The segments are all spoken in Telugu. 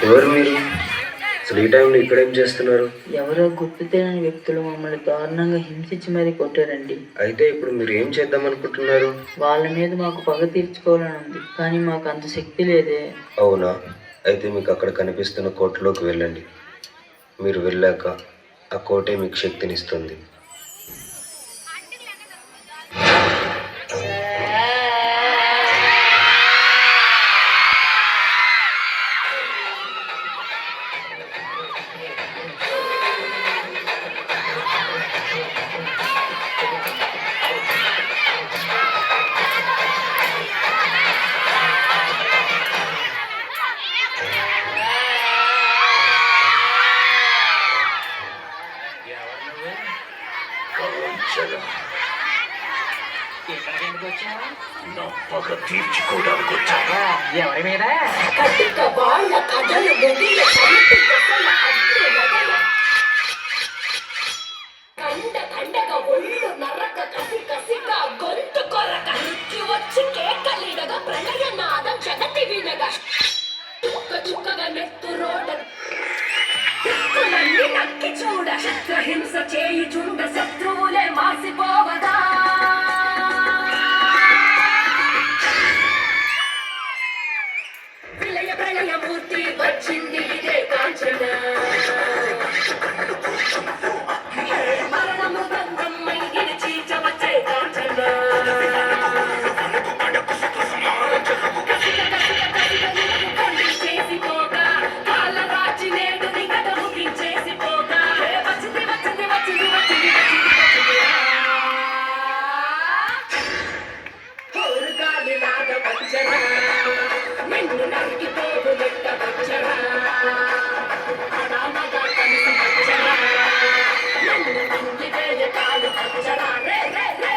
ఎవరు మీరు? అసలు ఈ టైంలో ఇక్కడేం చేస్తున్నారు? ఎవరో గుర్తు తెలియని వ్యక్తులు మమ్మల్ని దారుణంగా హింసించి మరీ కొట్టారండి. అయితే ఇప్పుడు మీరు ఏం చేద్దాం అనుకుంటున్నారు? వాళ్ళ మీద మాకు పగ తీర్చుకోవాలని ఉంది, కానీ మాకు అంత శక్తి లేదే. అవునా? అయితే మీకు అక్కడ కనిపిస్తున్న కోటలోకి వెళ్ళండి. మీరు వెళ్ళాక ఆ కోటే మీకు శక్తినిస్తుంది. పగ తీర్చుకోవడానికి వచ్చావా? ఎవరి మీద? కటిక వాళ్ళ కథలు ముగియ కండ కండగా ఒళ్ళు నరక కసి కసిగా గొంతు కొరక నృత్యు వచ్చి కేకలిడగా ప్రళయ నాదం జగతి వినగా చుక్క చుక్కగా నెత్తు రోడ దిక్కులన్నీ నక్కి చూడ శత్రుహింస చేయి చుండ శత్రువులే మాసిపోవదా. విలయ ప్రళయ మూర్తి వచ్చింది ఇదే కాంచన. మరణ మృదంగమై గిరిచి చవచే కాంచన. చేసిపోగా కాల రాచి నేడు నిగట ముగించేసిపోగా వచ్చింది వచ్చింది వచ్చింది వచ్చింది వచ్చింది గాలి నాగ పంచన నిన్ను నరికి పోగు లెక్క వచ్చరా అనామగా కలిసి వచ్చరా నన్ను నంది వేయ కాలు వచ్చరా రే రే రే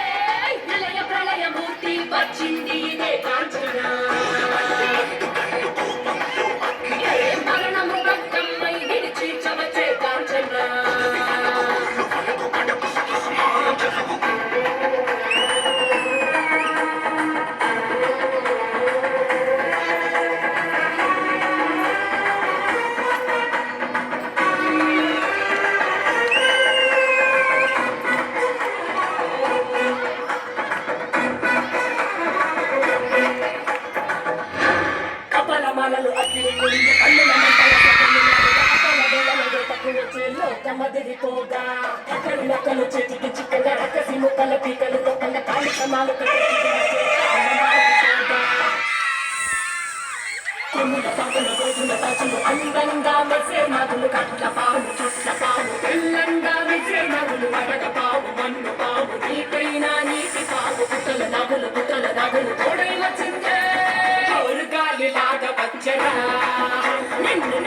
నిలయ ప్రళయ మూర్తి వచ్చింది ఇదే కాంచన. మరణ మృగమ్మై నిలిచి చవచే కాంచన. కపలమాలలు అగ్ని కొలియ కన్నుల మంటల అపల వేళలో తక్కువ చేలో కమదిరిపోగా కక్కలు నక్కలు చేతికి చిక్కగా రకసి ముక్కల పీకలు తొక్కల కాలి కమాలు కొమ్ముల పాపల రోజుల తాచులు అందంగా మెసే నదులు కట్ల పాము చుట్ల పాము తెల్లంగా మెసే నదులు వడగ పాము మన్ను పాము నీకైనా నీటి పాము పుట్టల నగులు తోడై వచ్చిందే గాలి లాగ వచ్చరా నిన్ను